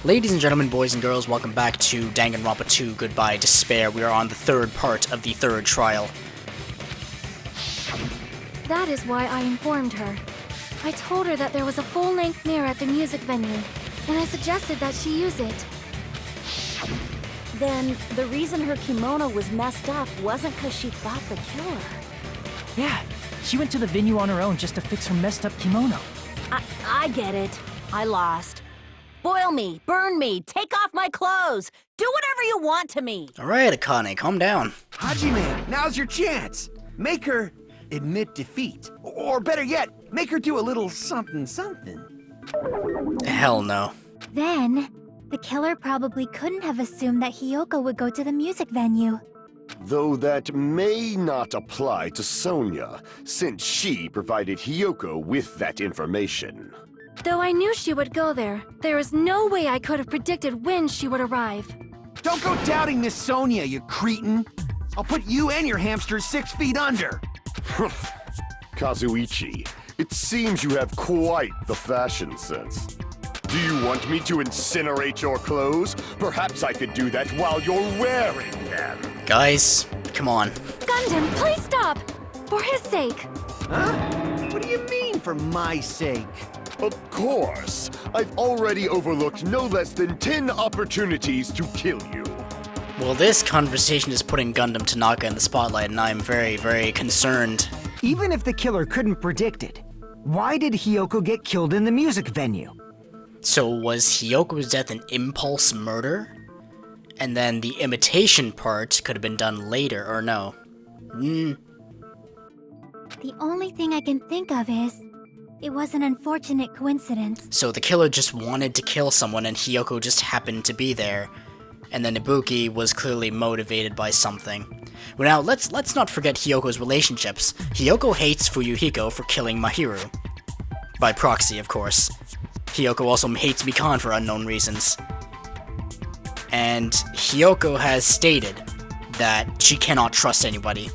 Ladies and gentlemen, boys and girls, welcome back to Danganronpa 2 Goodbye Despair. We are on the third part of the third trial. That is why I informed her. I told her that there was a full-length mirror at the music venue, and I suggested that she use it. Then, the reason her kimono was messed up wasn't because she thought the killer. Yeah, she went to the venue on her own just to fix her messed up kimono. I get it. I lost. Boil me, burn me, take off my clothes. Do whatever you want to me. Alright, Akane, calm down. Hajime, now's your chance. Make her admit defeat. Or better yet, make her do a little something. Hell no. Then, the killer probably couldn't have assumed that Hiyoko would go to the music venue. Though that may not apply to Sonia, since she provided Hiyoko with that information. Though I knew she would go there, there is no way I could have predicted when she would arrive. Don't go doubting Miss Sonia, you cretin. I'll put you and your hamster 6 feet under. Kazuichi, it seems you have quite the fashion sense. Do you want me to incinerate your clothes? Perhaps I could do that while you're wearing them. Guys, come on. Gundam, please stop! For his sake! Huh? What do you mean, for my sake? Of course. I've already overlooked no less than 10 opportunities to kill you. Well, this conversation is putting Gundam Tanaka in the spotlight, and I'm very, very concerned. Even if the killer couldn't predict it, why did Hiyoko get killed in the music venue? So was Hiyoko's death an impulse murder? And then the imitation part could have been done later, or no? The only thing I can think of is, it was an unfortunate coincidence. So the killer just wanted to kill someone and Hiyoko just happened to be there. And then Ibuki was clearly motivated by something. Well, now, let's not forget Hiyoko's relationships. Hiyoko hates Fuyuhiko for killing Mahiru. By proxy, of course. Hiyoko also hates Mikan for unknown reasons. And Hiyoko has stated that she cannot trust anybody.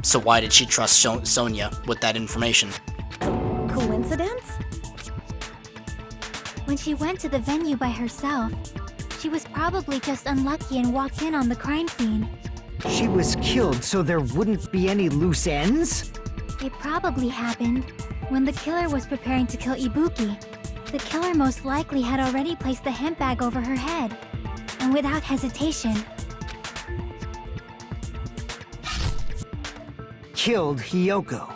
So why did she trust Sonia with that information? Coincidence? When she went to the venue by herself, she was probably just unlucky and walked in on the crime scene. She was killed so there wouldn't be any loose ends? It probably happened when the killer was preparing to kill Ibuki. The killer most likely had already placed the hemp bag over her head, and without hesitation, Killed Hiyoko.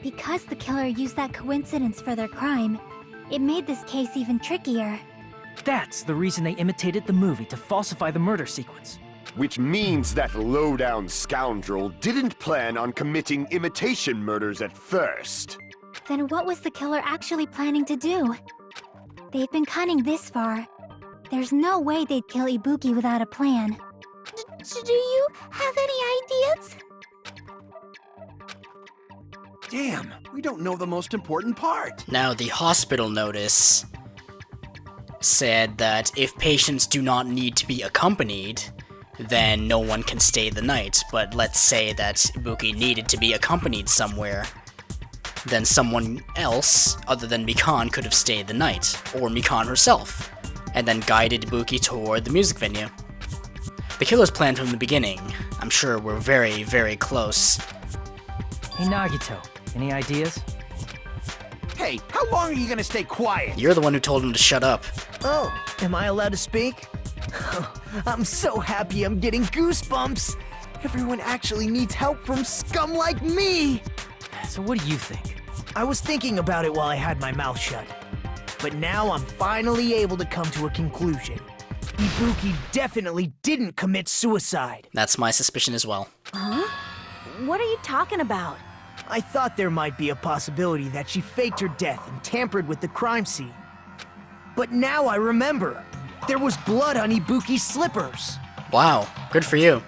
because the killer used that coincidence for their crime, it made this case even trickier. That's the reason they imitated the movie to falsify the murder sequence. Which means that low-down scoundrel didn't plan on committing imitation murders at first. Then what was the killer actually planning to do? They've been cunning this far. There's no way they'd kill Ibuki without a plan. Do you have any ideas? Damn, we don't know the most important part. Now, the hospital notice said that if patients do not need to be accompanied, then no one can stay the night. But let's say that Ibuki needed to be accompanied somewhere. Then someone else, other than Mikan, could have stayed the night, or Mikan herself, and then guided Ibuki toward the music venue. The killer's plan from the beginning, I'm sure we're very, very close. Hey Nagito, any ideas? Hey, how long are you gonna stay quiet? You're the one who told him to shut up. Oh, am I allowed to speak? I'm so happy I'm getting goosebumps. Everyone actually needs help from scum like me. So what do you think? I was thinking about it while I had my mouth shut. But now I'm finally able to come to a conclusion. Ibuki definitely didn't commit suicide. That's my suspicion as well. Huh? What are you talking about? I thought there might be a possibility that she faked her death and tampered with the crime scene. But now I remember. There was blood on Ibuki's slippers. Wow, good for you.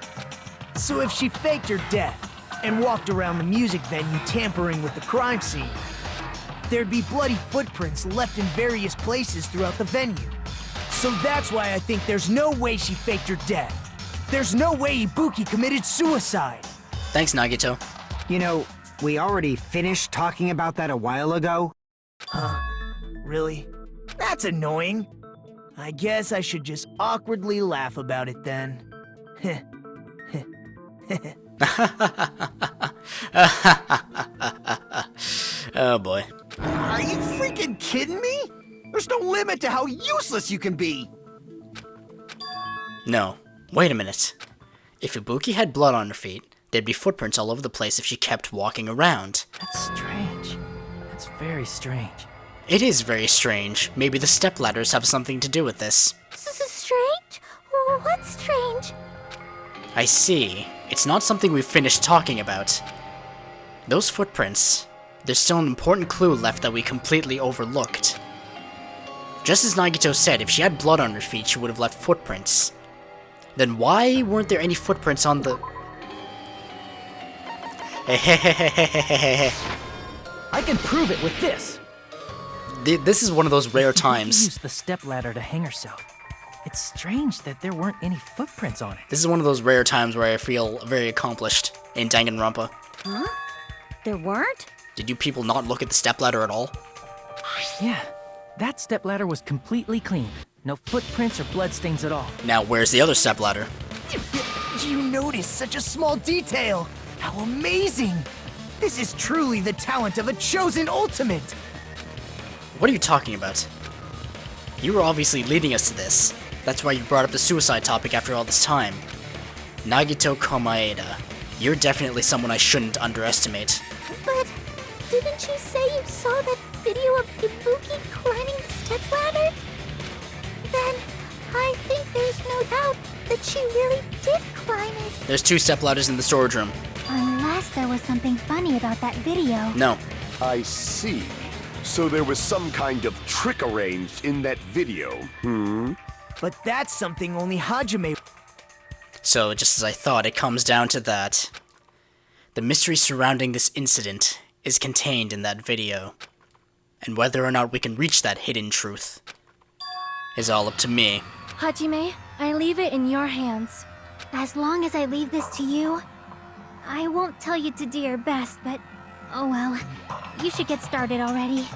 So if she faked her death and walked around the music venue tampering with the crime scene, there'd be bloody footprints left in various places throughout the venue. So that's why I think there's no way she faked her death. There's no way Ibuki committed suicide. Thanks, Nagito. You know, we already finished talking about that a while ago. Huh? Really? That's annoying. I guess I should just awkwardly laugh about it then. Oh boy. Are you freaking kidding me? There's no limit to how useless you can be. No. Wait a minute. If Ibuki had blood on her feet, there'd be footprints all over the place if she kept walking around. That's strange. That's very strange. It is very strange. Maybe the stepladders have something to do with this. Strange? What's strange? I see. It's not something we've finished talking about. Those footprints, there's still an important clue left that we completely overlooked. Just as Nagito said, if she had blood on her feet, she would have left footprints. Then why weren't there any footprints on the... I can prove it with this. This is one of those rare She times. used the stepladder to hang herself. It's strange that there weren't any footprints on it. This is one of those rare times where I feel very accomplished in Danganronpa. Huh? There weren't? Did you people not look at the stepladder at all? Yeah, that stepladder was completely clean. No footprints or bloodstains at all. Now, where's the other stepladder? Do you notice such a small detail? How amazing! This is truly the talent of a chosen ultimate! What are you talking about? You were obviously leading us to this. That's why you brought up the suicide topic after all this time. Nagito Komaeda, you're definitely someone I shouldn't underestimate. But didn't you say you saw that video of Ibuki climbing the stepladder? Then I think there's no doubt that she really did climb it. There's 2 stepladders in the storage room. Unless there was something funny about that video. No. I see. So there was some kind of trick arranged in that video, But that's something only Hajime... So, just as I thought, it comes down to that. The mystery surrounding this incident is contained in that video. And whether or not we can reach that hidden truth is all up to me. Hajime, I leave it in your hands. As long as I leave this to you, I won't tell you to do your best, but oh well. You should get started already.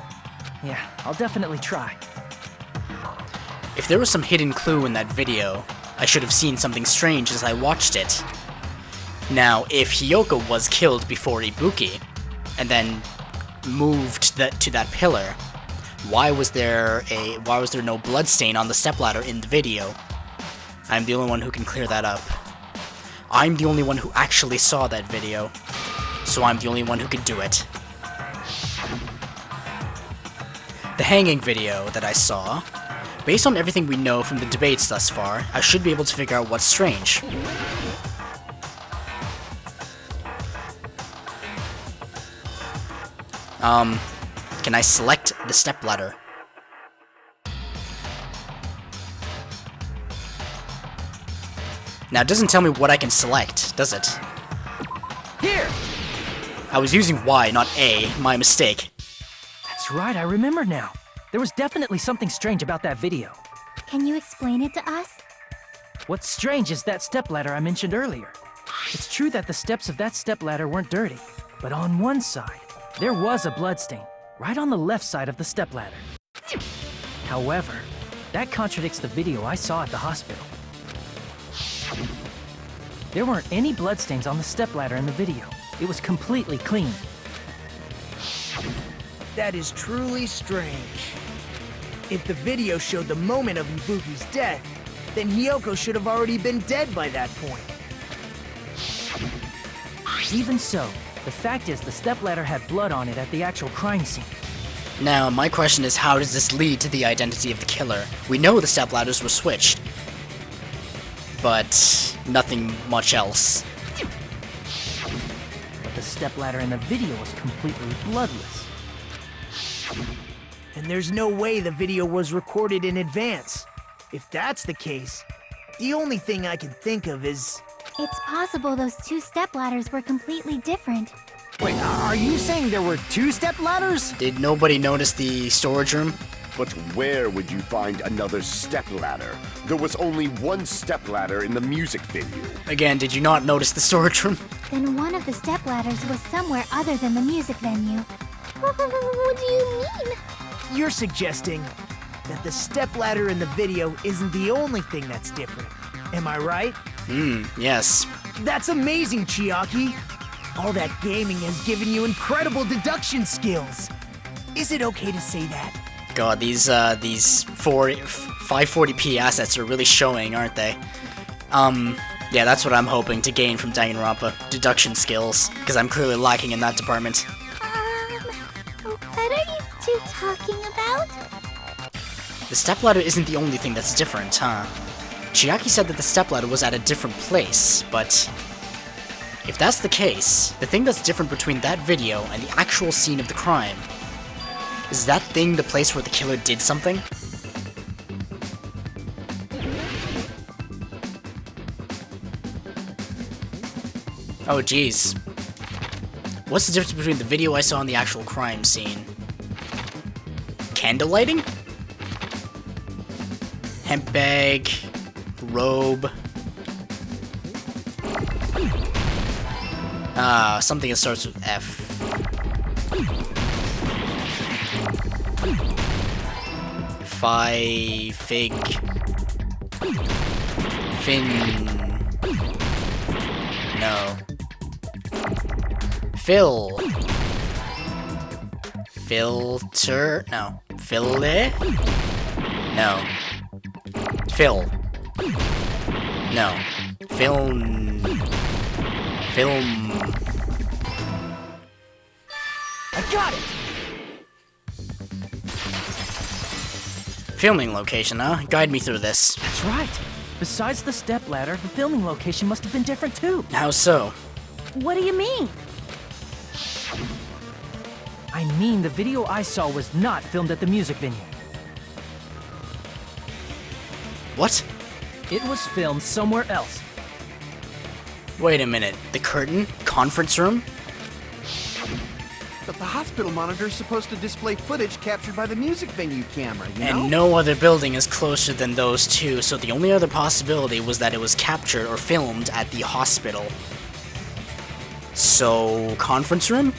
Yeah, I'll definitely try. If there was some hidden clue in that video, I should have seen something strange as I watched it. Now, if Hiyoko was killed before Ibuki, and then moved to that pillar, why was there no bloodstain on the stepladder in the video? I'm the only one who can clear that up. I'm the only one who actually saw that video, so I'm the only one who could do it. The hanging video that I saw, based on everything we know from the debates thus far, I should be able to figure out what's strange. Can I select the stepladder? Now, it doesn't tell me what I can select, does it? Here! I was using Y, not A, my mistake. That's right, I remember now. There was definitely something strange about that video. Can you explain it to us? What's strange is that stepladder I mentioned earlier. It's true that the steps of that stepladder weren't dirty, but on one side, there was a bloodstain, right on the left side of the stepladder. However, that contradicts the video I saw at the hospital. There weren't any bloodstains on the stepladder in the video. It was completely clean. That is truly strange. If the video showed the moment of Ibuki's death, then Hiyoko should have already been dead by that point. Even so, the fact is the stepladder had blood on it at the actual crime scene. Now, my question is, how does this lead to the identity of the killer? We know the stepladders were switched, but nothing much else. But the stepladder in the video was completely bloodless. And there's no way the video was recorded in advance. If that's the case, the only thing I can think of is... It's possible those 2 stepladders were completely different. Wait, are you saying there were 2 stepladders? Did nobody notice the storage room? But where would you find another stepladder? There was only one stepladder in the music venue. Again, did you not notice the storage room? Then one of the stepladders was somewhere other than the music venue. What do you mean? you're suggesting that the stepladder in the video isn't the only thing that's different. Am I right? Yes. That's amazing, Chiaki. All that gaming has given you incredible deduction skills. Is it okay to say that? God, these 540p assets are really showing, aren't they? Yeah, that's what I'm hoping to gain from Danganronpa. Deduction skills, because I'm clearly lacking in that department. What are you two talking about? The stepladder isn't the only thing that's different, huh? Chiaki said that the stepladder was at a different place, but if that's the case, the thing that's different between that video and the actual scene of the crime, is that thing the place where the killer did something? Oh jeez. What's the difference between the video I saw and the actual crime scene? Candle lighting? Hemp bag, robe. Something that starts with F. Fig. Fin. No. Fill. Filter. No. Fillet? No. Fill. No. Film. I got it! Filming location, huh? Guide me through this. That's right. Besides the stepladder, the filming location must have been different too. How so? What do you mean? I mean, the video I saw was not filmed at the music venue. What? It was filmed somewhere else. Wait a minute. The curtain? Conference room? But the hospital monitor's supposed to display footage captured by the music venue camera, you know? And no other building is closer than those two, so the only other possibility was that it was captured or filmed at the hospital. So, conference room?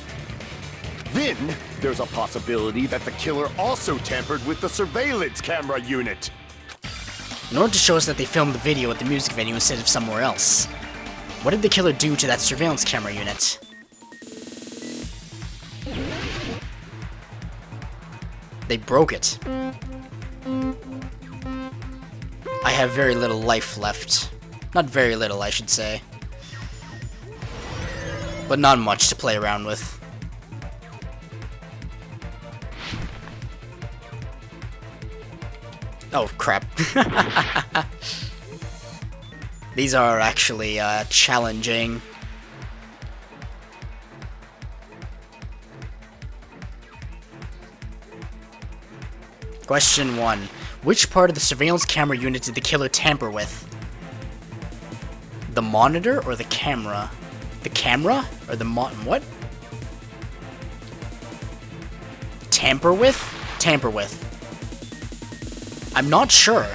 Then, there's a possibility that the killer also tampered with the surveillance camera unit. In order to show us that they filmed the video at the music venue instead of somewhere else, what did the killer do to that surveillance camera unit? They broke it. I have very little life left. Not very little, I should say. But not much to play around with. Oh, crap. These are actually challenging. Question 1. Which part of the surveillance camera unit did the killer tamper with? The monitor or the camera? The camera? Or the what? Tamper with? Tamper with. I'm not sure.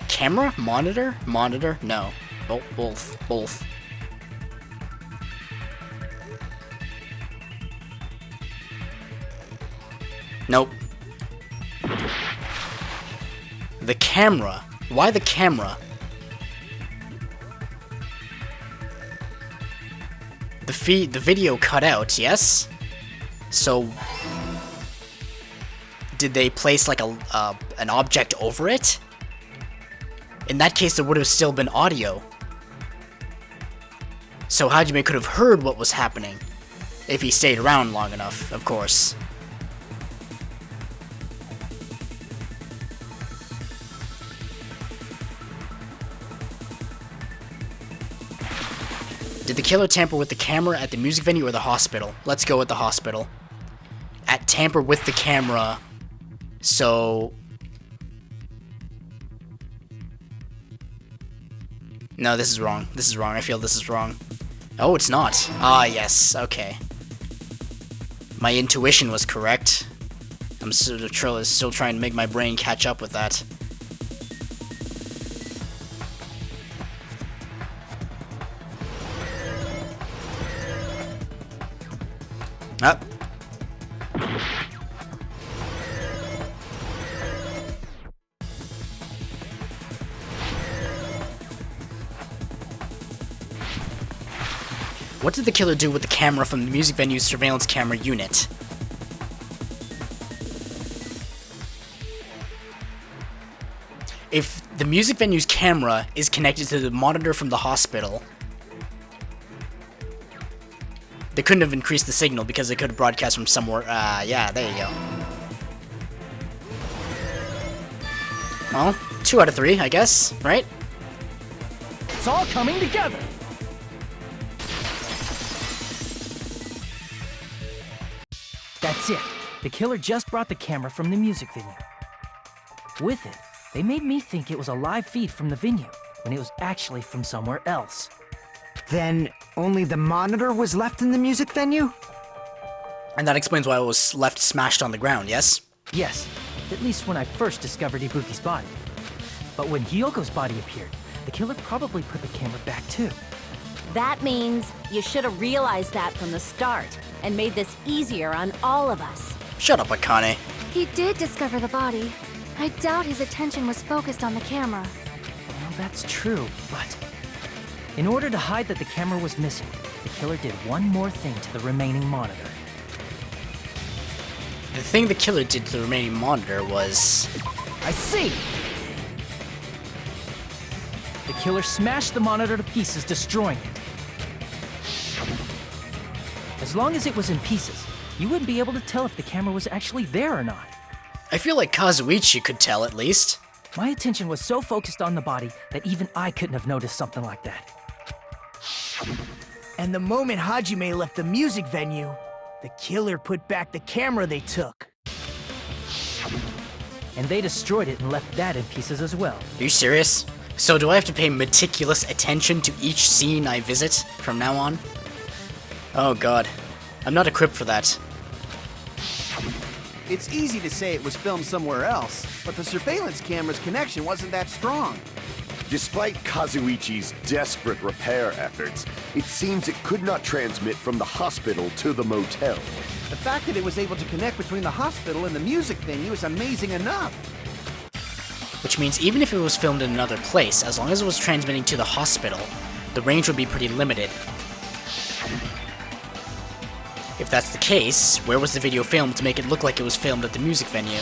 Camera? Monitor? Monitor? No. Both. Nope. The camera. Why the camera? The video cut out, yes? So did they place like an object over it? In that case, there would have still been audio. So Hajime could have heard what was happening. If he stayed around long enough, of course. Did the killer tamper with the camera at the music venue or the hospital? Let's go with the hospital. At tamper with the camera. So... No, this is wrong. This is wrong. I feel this is wrong. Oh, it's not. Ah, yes. Okay. My intuition was correct. I'm sort of still trying to make my brain catch up with that. Up. What did the killer do with the camera from the music venue's surveillance camera unit? If the music venue's camera is connected to the monitor from the hospital, they couldn't have increased the signal because they could have broadcast from somewhere. Yeah, there you go. Well, 2 out of 3, I guess, right? It's all coming together. That's it. The killer just brought the camera from the music venue. With it, they made me think it was a live feed from the venue, when it was actually from somewhere else. Then only the monitor was left in the music venue? And that explains why it was left smashed on the ground, yes? Yes, at least when I first discovered Ibuki's body. But when Hyoko's body appeared, the killer probably put the camera back too. That means you should have realized that from the start and made this easier on all of us. Shut up, Akane. He did discover the body. I doubt his attention was focused on the camera. Well, that's true, but in order to hide that the camera was missing, the killer did one more thing to the remaining monitor. The thing the killer did to the remaining monitor was... I see! The killer smashed the monitor to pieces, destroying it. As long as it was in pieces, you wouldn't be able to tell if the camera was actually there or not. I feel like Kazuichi could tell, at least. My attention was so focused on the body that even I couldn't have noticed something like that. And the moment Hajime left the music venue, the killer put back the camera they took. And they destroyed it and left that in pieces as well. Are you serious? So do I have to pay meticulous attention to each scene I visit from now on? Oh god. I'm not equipped for that. It's easy to say it was filmed somewhere else, but the surveillance camera's connection wasn't that strong. Despite Kazuichi's desperate repair efforts, it seems it could not transmit from the hospital to the motel. The fact that it was able to connect between the hospital and the music venue is amazing enough. Which means even if it was filmed in another place, as long as it was transmitting to the hospital, the range would be pretty limited. If that's the case, where was the video filmed to make it look like it was filmed at the music venue?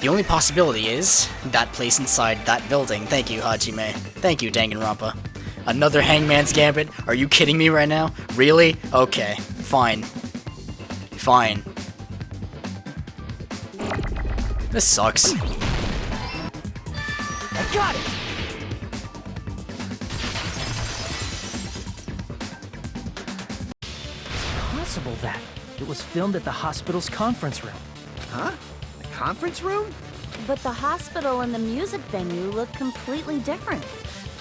The only possibility is that place inside that building. Thank you, Hajime. Thank you, Danganronpa. Another Hangman's Gambit? Are you kidding me right now? Really? Okay, fine. Fine. This sucks. I got it! It's possible that it was filmed at the hospital's conference room. Huh? The conference room? But the hospital and the music venue look completely different.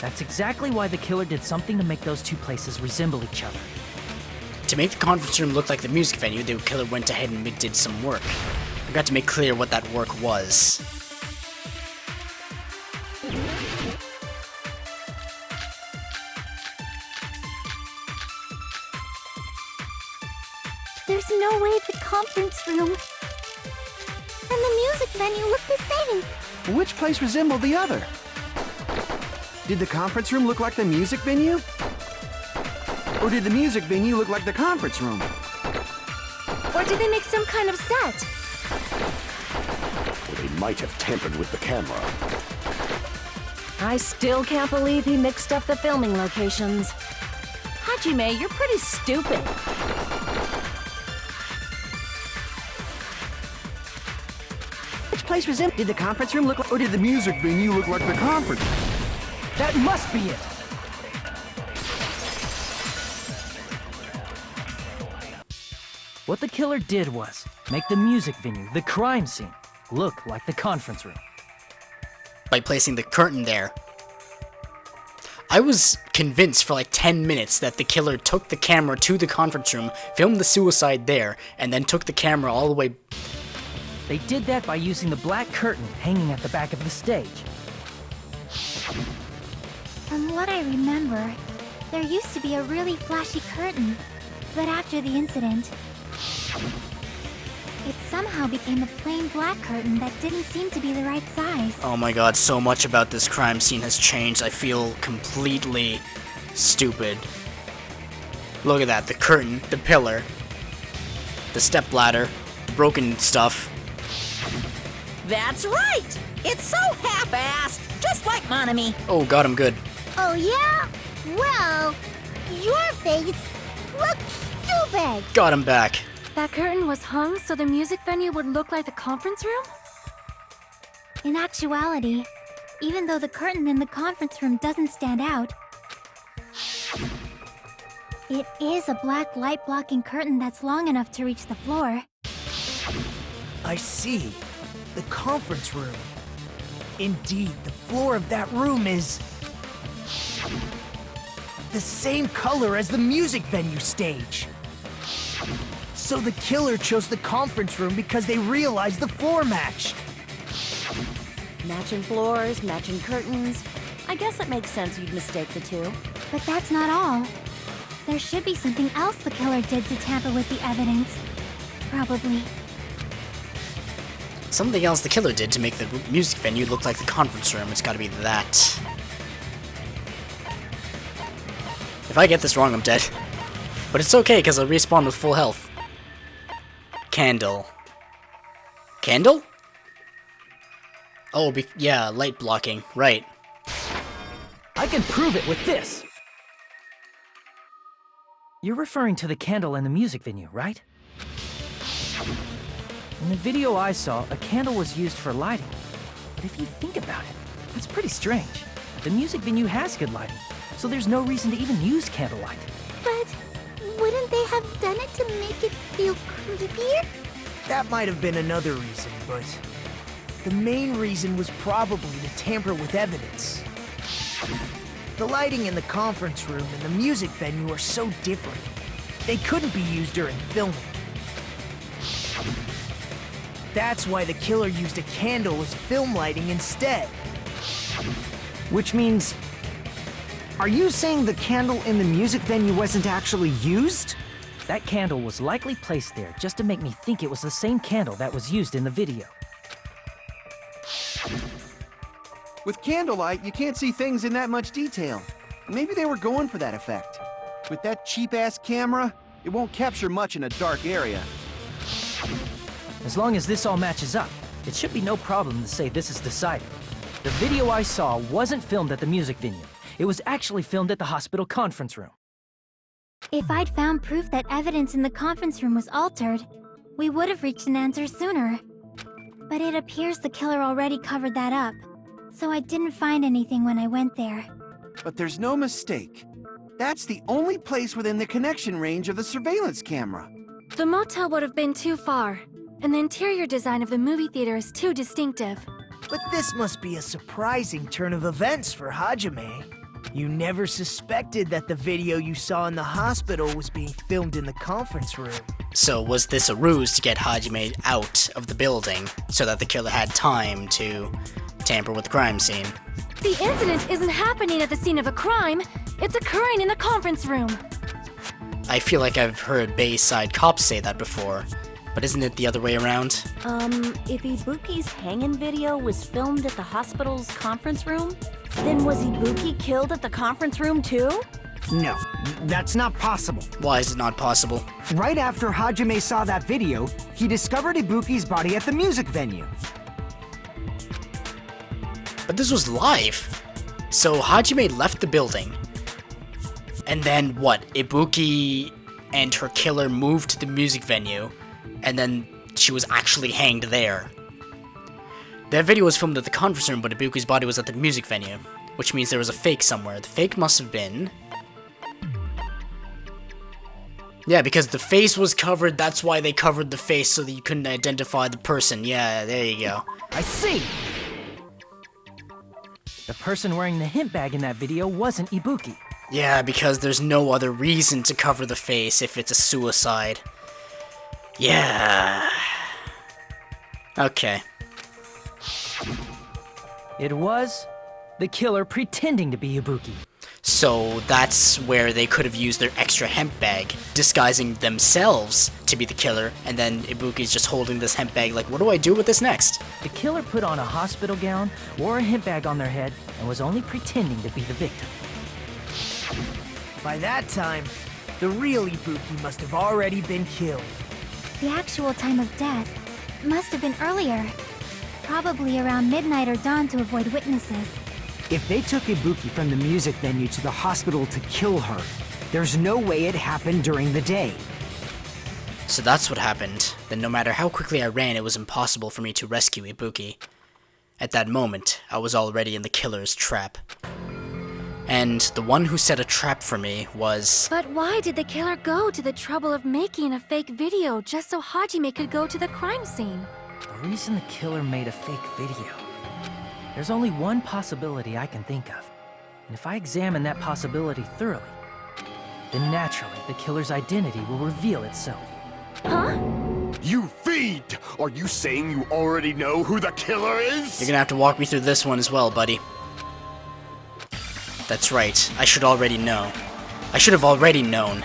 That's exactly why the killer did something to make those two places resemble each other. To make the conference room look like the music venue, the killer went ahead and did some work. I got to make clear what that work was. There's no way the conference room and the music venue look the same. Which place resembled the other? Did the conference room look like the music venue? Or did the music venue look like the conference room? Or did they make some kind of set? Or they might have tampered with the camera. I still can't believe he mixed up the filming locations. Hajime, you're pretty stupid. Which place resembled? Did the conference room look like, or did the music venue look like the conference? That must be it! What the killer did was make the music venue, the crime scene, look like the conference room. By placing the curtain there. I was convinced for like 10 minutes that the killer took the camera to the conference room, filmed the suicide there, and then took the camera all the way... They did that by using the black curtain hanging at the back of the stage. From what I remember, there used to be a really flashy curtain, but after the incident, it somehow became a plain black curtain that didn't seem to be the right size. Oh my god, so much about this crime scene has changed. I feel completely stupid. Look at that, the curtain, the pillar, the stepladder, the broken stuff. That's right! It's so half-assed, just like Monami. Oh, got him good. Oh yeah? Well, your face looks stupid. Got him back. That curtain was hung so the music venue would look like the conference room? In actuality, even though the curtain in the conference room doesn't stand out, it is a black light blocking curtain that's long enough to reach the floor. I see. The conference room. Indeed, the floor of that room is the same color as the music venue stage. So the killer chose the conference room because they realized the floor matched. Matching floors, matching curtains. I guess it makes sense you'd mistake the two. But that's not all. There should be something else the killer did to tamper with the evidence. Probably. Something else the killer did to make the music venue look like the conference room. It's gotta be that. If I get this wrong, I'm dead. But it's okay, because I'll respawn with full health. Candle. Candle? Oh, yeah, light blocking. Right. I can prove it with this. You're referring to the candle in the music venue, right? In the video I saw, a candle was used for lighting. But if you think about it, that's pretty strange. The music venue has good lighting, so there's no reason to even use candlelight. But wouldn't they have done it to make it feel creepier? That might have been another reason, but the main reason was probably to tamper with evidence. The lighting in the conference room and the music venue are so different. They couldn't be used during filming. That's why the killer used a candle as film lighting instead. Which means... Are you saying the candle in the music venue wasn't actually used? That candle was likely placed there just to make me think it was the same candle that was used in the video. With candlelight, you can't see things in that much detail. Maybe they were going for that effect. With that cheap-ass camera, it won't capture much in a dark area. As long as this all matches up, it should be no problem to say this is decided. The video I saw wasn't filmed at the music venue. It was actually filmed at the hospital conference room. If I'd found proof that evidence in the conference room was altered, we would have reached an answer sooner. But it appears the killer already covered that up, so I didn't find anything when I went there. But there's no mistake. That's the only place within the connection range of the surveillance camera. The motel would have been too far, and the interior design of the movie theater is too distinctive. But this must be a surprising turn of events for Hajime. You never suspected that the video you saw in the hospital was being filmed in the conference room. So was this a ruse to get Hajime out of the building so that the killer had time to tamper with the crime scene? The incident isn't happening at the scene of a crime. It's occurring in the conference room. I feel like I've heard Bayside cops say that before, but isn't it the other way around? If Ibuki's hanging video was filmed at the hospital's conference room, then was Ibuki killed at the conference room too? No, that's not possible. Why is it not possible? Right after Hajime saw that video, he discovered Ibuki's body at the music venue. But this was live. So Hajime left the building. And then what? Ibuki and her killer moved to the music venue. And then she was actually hanged there. That video was filmed at the conference room, but Ibuki's body was at the music venue. Which means there was a fake somewhere. The fake must have been... Yeah, because the face was covered, that's why they covered the face so that you couldn't identify the person. Yeah, there you go. I see! The person wearing the hint bag in that video wasn't Ibuki. Yeah, because there's no other reason to cover the face if it's a suicide. Yeah. Okay. It was the killer pretending to be Ibuki. So that's where they could have used their extra hemp bag, disguising themselves to be the killer, and then Ibuki's just holding this hemp bag like, what do I do with this next? The killer put on a hospital gown, wore a hint bag on their head, and was only pretending to be the victim. By that time, The real Ibuki must have already been killed. The actual time of death must have been earlier. Probably around midnight or dawn to avoid witnesses. If they took Ibuki from the music venue to the hospital to kill her, there's no way it happened during the day. So that's what happened. Then no matter how quickly I ran, it was impossible for me to rescue Ibuki. At that moment, I was already in the killer's trap. And the one who set a trap for me was... But why did the killer go to the trouble of making a fake video just so Hajime could go to the crime scene? The reason the killer made a fake video. There's only one possibility I can think of. And if I examine that possibility thoroughly, then naturally the killer's identity will reveal itself. Huh? You fiend! Are you saying you already know who the killer is? You're gonna have to walk me through this one as well, buddy. That's right, I should already know. I should have already known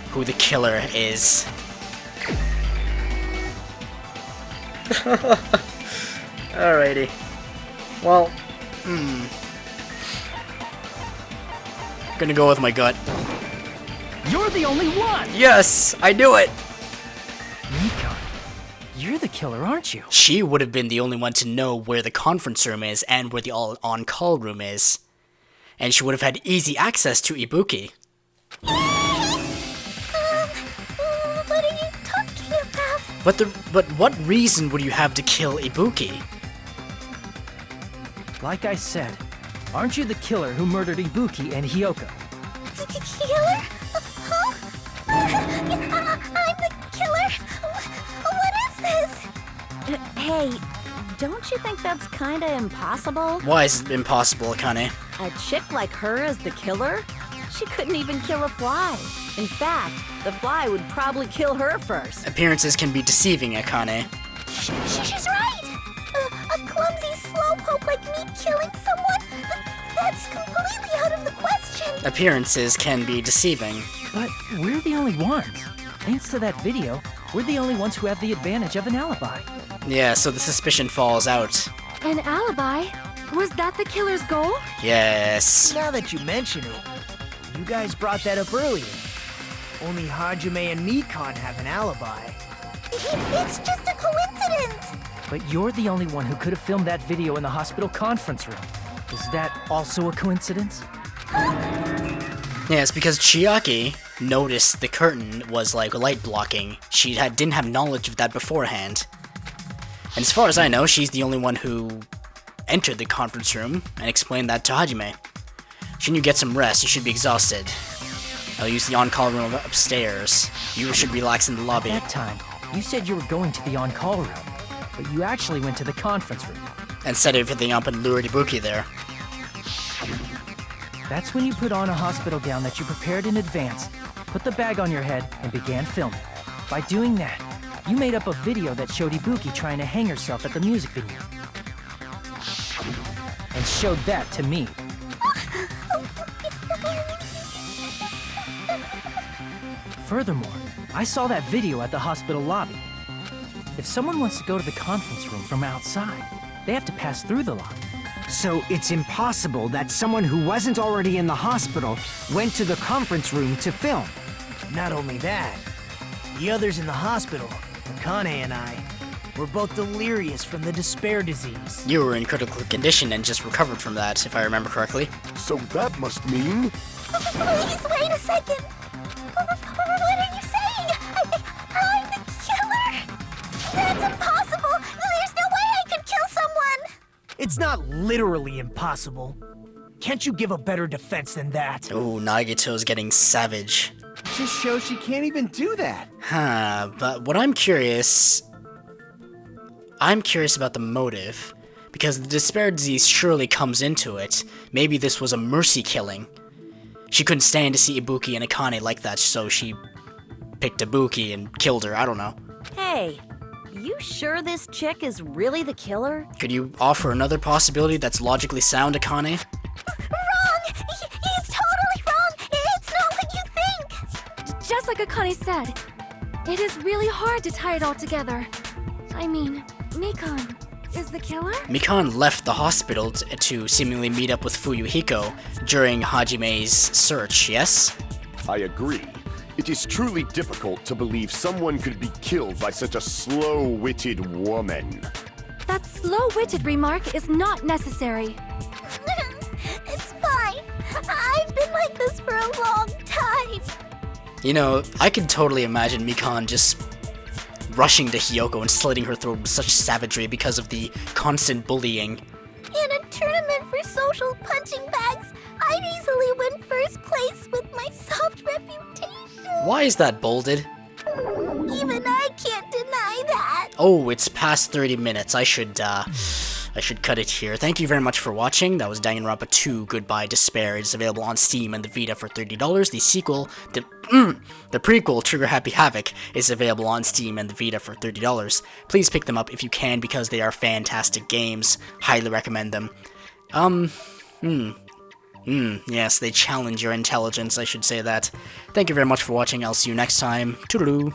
who the killer is. Alrighty. Well, gonna go with my gut. You're the only one! Yes, I knew it! Nikon, you're the killer, aren't you? She would have been the only one to know where the conference room is and where the on-call room is. And she would have had easy access to Ibuki. What are you talking about? But what reason would you have to kill Ibuki? Like I said, aren't you the killer who murdered Ibuki and Hyoko? Killer? Huh? I'm the killer? What is this? Hey, don't you think that's kinda impossible? Why is it impossible, Akane? A chick like her as the killer? She couldn't even kill a fly. In fact, the fly would probably kill her first. Appearances can be deceiving, Akane. She's right! A clumsy slowpoke like me killing someone? That's completely out of the question! Appearances can be deceiving. But we're the only ones. Thanks to that video, we're the only ones who have the advantage of an alibi. Yeah, so the suspicion falls out. An alibi? Was that the killer's goal? Yes. Now that you mention it, you guys brought that up earlier. Only Hajime and Nikon have an alibi. It's just a coincidence! But you're the only one who could have filmed that video in the hospital conference room. Is that also a coincidence? Yeah, it's because Chiaki noticed the curtain was like light blocking. She didn't have knowledge of that beforehand. And as far as I know, she's the only one who entered the conference room and explained that to Hajime. Shouldn't you get some rest? You should be exhausted. I'll use the on-call room upstairs. You should relax in the lobby. At that time, you said you were going to the on-call room, but you actually went to the conference room. And set everything up and lured Ibuki there. That's when you put on a hospital gown that you prepared in advance, put the bag on your head, and began filming. By doing that, you made up a video that showed Ibuki trying to hang herself at the music venue. And showed that to me. Furthermore, I saw that video at the hospital lobby. If someone wants to go to the conference room from outside, they have to pass through the lobby. So it's impossible that someone who wasn't already in the hospital went to the conference room to film. Not only that, the others in the hospital, Akane and I, were both delirious from the despair disease. You were in critical condition and just recovered from that, if I remember correctly. So that must mean... Please, wait a second! What are you saying? I'm the killer? That's impossible! There's no way I could kill someone! It's not literally impossible. Can't you give a better defense than that? Ooh, Nagito's getting savage. Just shows she can't even do that. Huh, but what I'm curious about the motive. Because the despair disease surely comes into it. Maybe this was a mercy killing. She couldn't stand to see Ibuki and Akane like that, so she picked Ibuki and killed her, I don't know. Hey, you sure this chick is really the killer? Could you offer another possibility that's logically sound, Akane? Wrong! He's totally wrong! It's not what you think! Just like Akane said, it is really hard to tie it all together. I mean, Nikon is the killer? Mikan left the hospital to seemingly meet up with Fuyuhiko during Hajime's search, yes? I agree. It is truly difficult to believe someone could be killed by such a slow-witted woman. That slow-witted remark is not necessary. It's fine. I've been like this for a long time. You know, I can totally imagine Mikan just rushing to Hiyoko and slitting her throat with such savagery because of the constant bullying. In a tournament for social punching bags, I'd easily win first place with my soft reputation. Why is that bolded? Even I can't deny that. Oh, it's past 30 minutes. I should cut it here. Thank you very much for watching. That was Danganronpa 2 Goodbye Despair. It's available on Steam and the Vita for $30. The sequel, the prequel, Trigger Happy Havoc, is available on Steam and the Vita for $30. Please pick them up if you can because they are fantastic games. Highly recommend them. Yes, they challenge your intelligence, I should say that. Thank you very much for watching. I'll see you next time. Toodaloo.